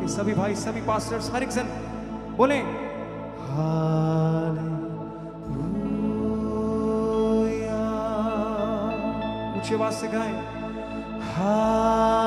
सभी भाई, सभी पास्टर्स, हर एक जन बोले हालेलुया। ऊंची आवाज से गाएं हालेलुया,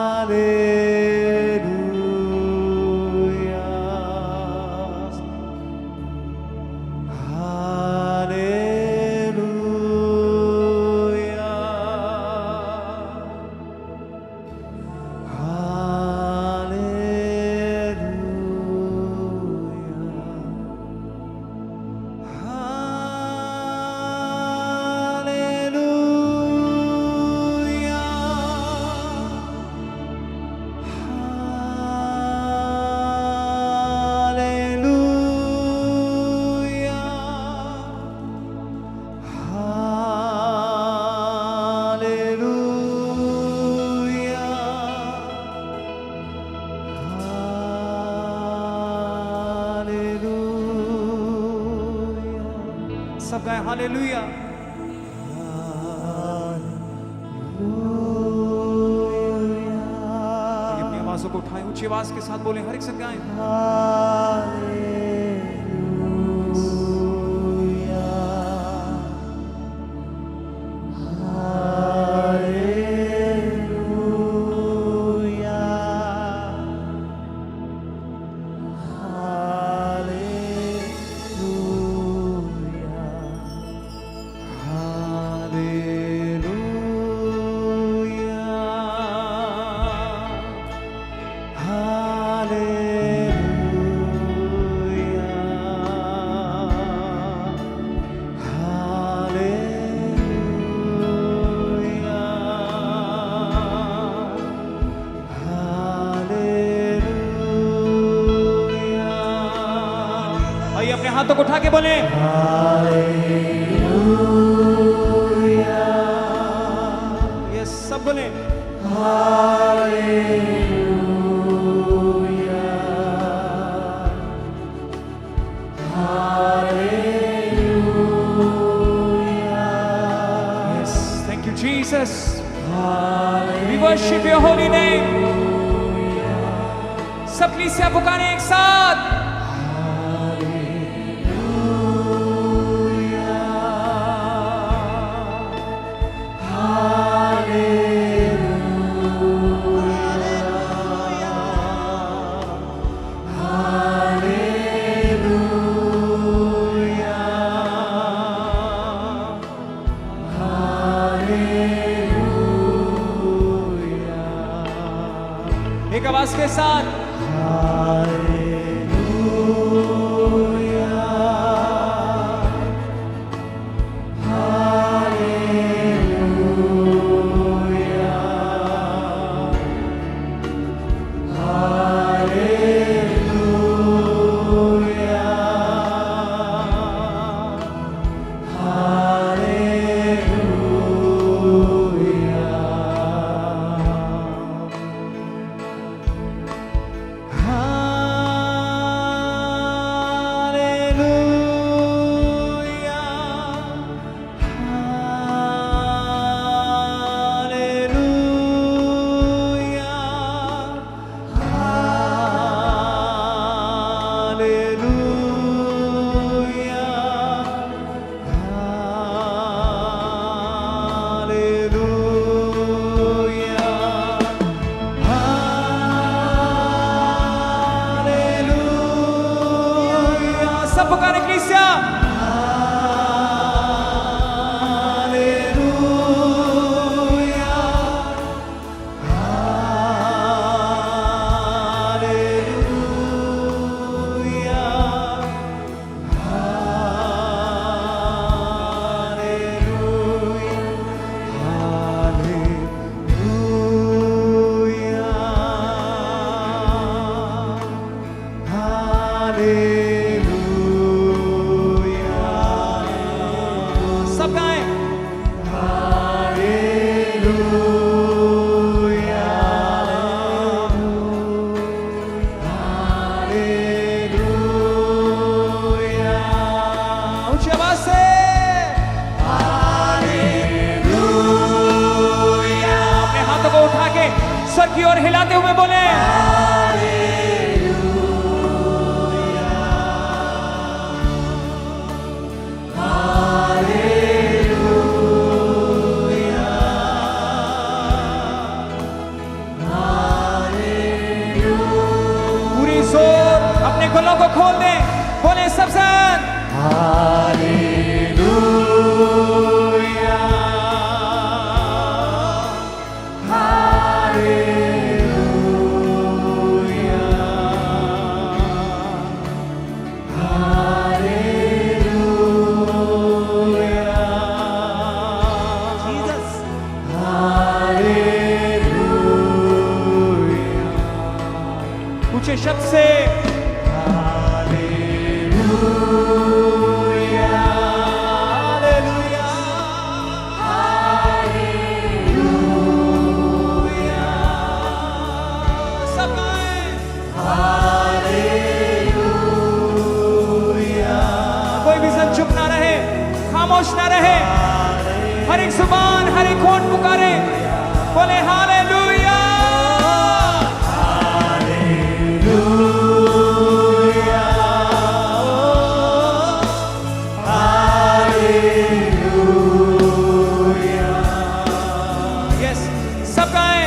हालेलुया, सब गाए हालेलुया। अपनी आवाजों को उठाएं, ऊंची आवाज के साथ बोले, हर एक संग गाएं अपने हाथों को उठा के बोले हालेलुया। ये सब बोले hallelujah, hallelujah. Yes, thank you Jesus. We worship your holy name. सब कलीसिया पुकारे एक साथ एक आवाज के साथ हालेलुया, हालेलुया, हालेलुया, हालेलुया। सब पुकारे कलीसिया हालेलुया, हालेलुया, सर की ओर हिलाते हुए बोले हालेलुया। से ना रहे, हर एक जुबान हर एक होंठ पुकारे, बोले हालेलुया हालेलुया हालेलुया। यस, सब गाएं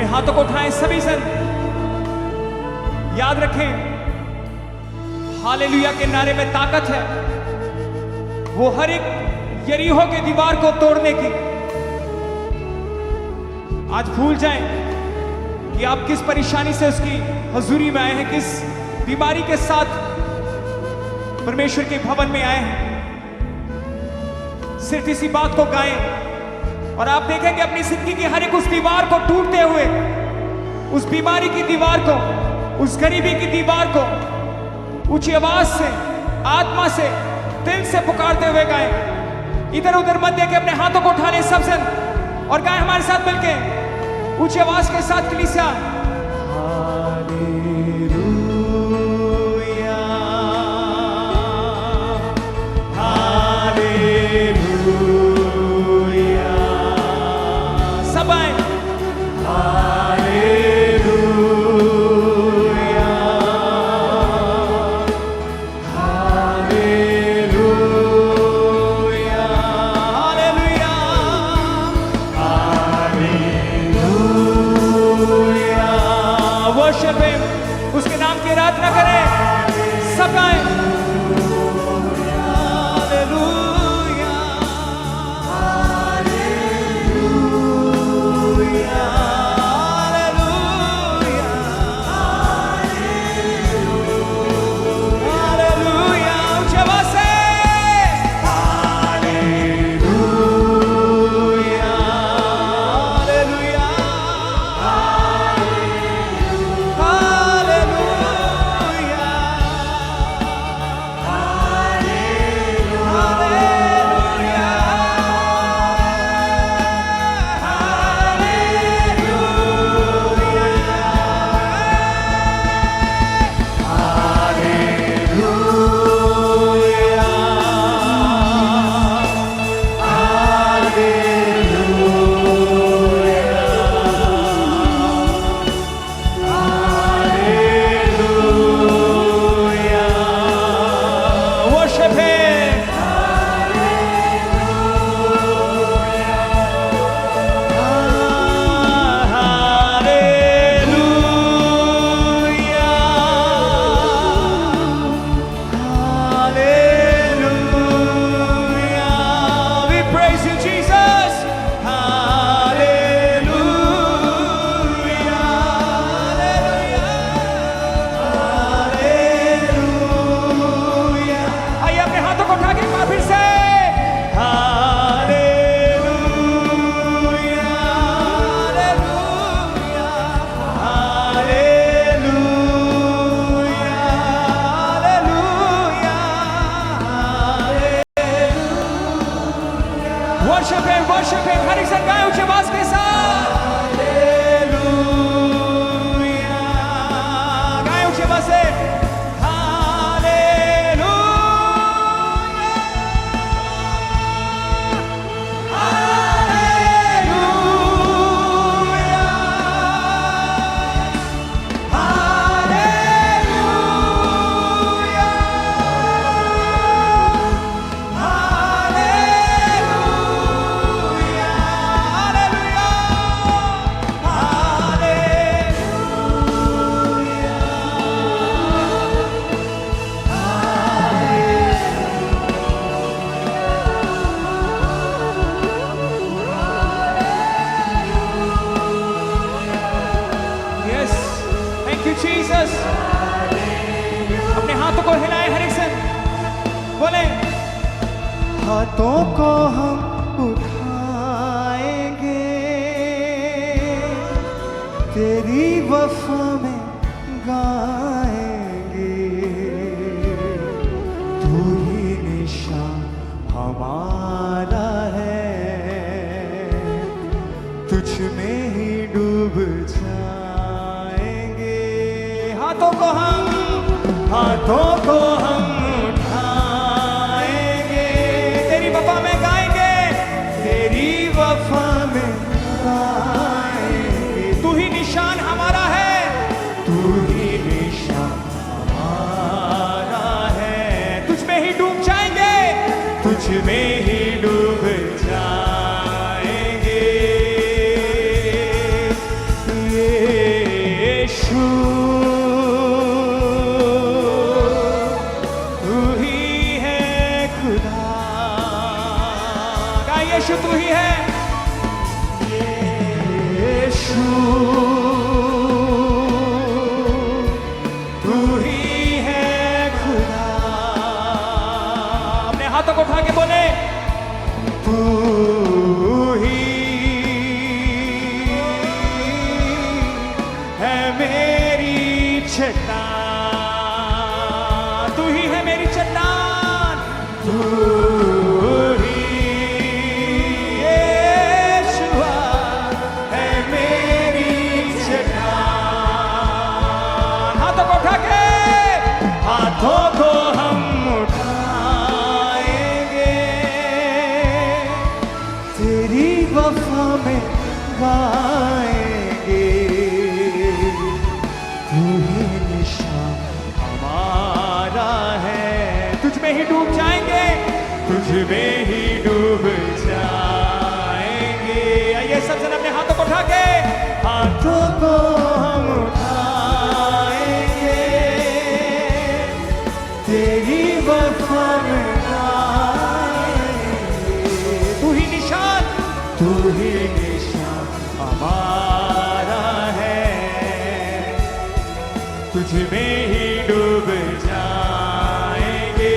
हाथों को उठाएं सभी सन। याद रखें, हालेलुया के नारे में ताकत है, वो हर एक यरीहो के दीवार को तोड़ने की। आज भूल जाएं कि आप किस परेशानी से उसकी हजूरी में आए हैं, किस बीमारी के साथ परमेश्वर के भवन में आए हैं। सिर्फ इसी बात को गाएं और आप देखेंगे अपनी जिंदगी की हर एक उस दीवार को टूटते हुए, उस बीमारी की दीवार को, उस गरीबी की दीवार को ऊंची आवाज से, आत्मा से, दिल से पुकारते हुए गाएं। इधर उधर मत देखे, अपने हाथों को उठा लें सब जन और गाएं हमारे साथ मिलके ऊंची आवाज के साथ कलीसिया। Hallelujah hallelujah. सब आए hallelujah hallelujah hallelujah hallelujah. Worship him, उसके नाम की आराधना करें। सब गाएं वर्शिप है, हर एक संग गाएं ऊंची आवाज के साथ। हालेलुया हाथों को हम उठाएंगे तेरी वफा में गाएंगे तू ही निशान हमारा है तुझ में ही डूब जाएंगे हाथों को हम उठाएंगे तेरी वफा में गाएंगे तेरी वफा में गाएंगे तू ही निशान हमारा है तू ही निशान हमारा है तुझ में ही डूब जाएंगे तुझ में ही डूब जाएंगे यीशु तू ही है खुदा यीशु तू ही है यीशु तू ही है खुदा अपने हाथों को उठा के बोले तू ही है मेरी चट्टान तू ही है मेरी चट्टान तू ही यीशुआ है मेरी चट्टान हाथों को उठा के हाथों को हम उठाएंगे तेरी वफा में गाएंगे तू ही निशान हमारा है तुझ में ही डूब जाएंगे तुझ में ही डूब जाएंगे आइए सब जन अपने हाथों को उठा के हाथों को हम उठाएंगे तेरी वफा में गाएंगे तू ही निशान तू ही निशान हमारा है तुझ में ही डूब जाएंगे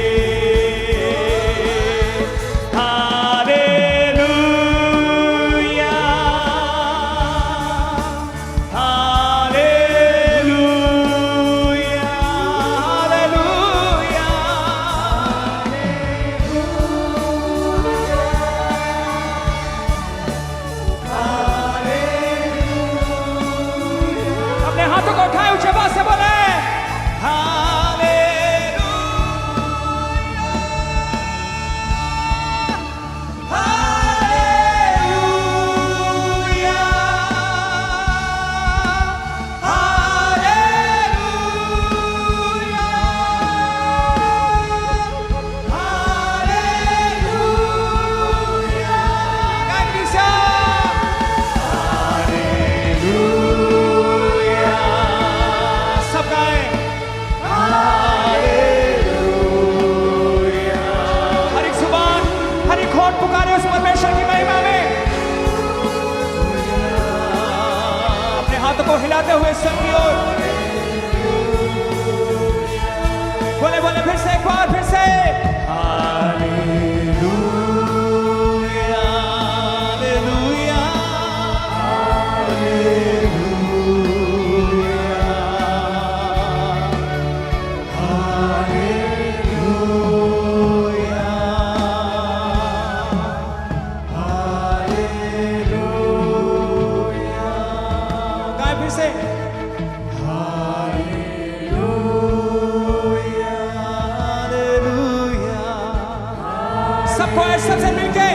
हालेलुया हालेलुया हालेलुया अपने हाथों को उठाए ऊंचे आवाज से बोले पुकारे उस परमेश्वर की महिमा में अपने हाथों को हिलाते हुए सबकी ओर बोले बोले फिर से एक बार फिर से हालेलुया हालेलुया गाए फिर से सबको सबसे मिलके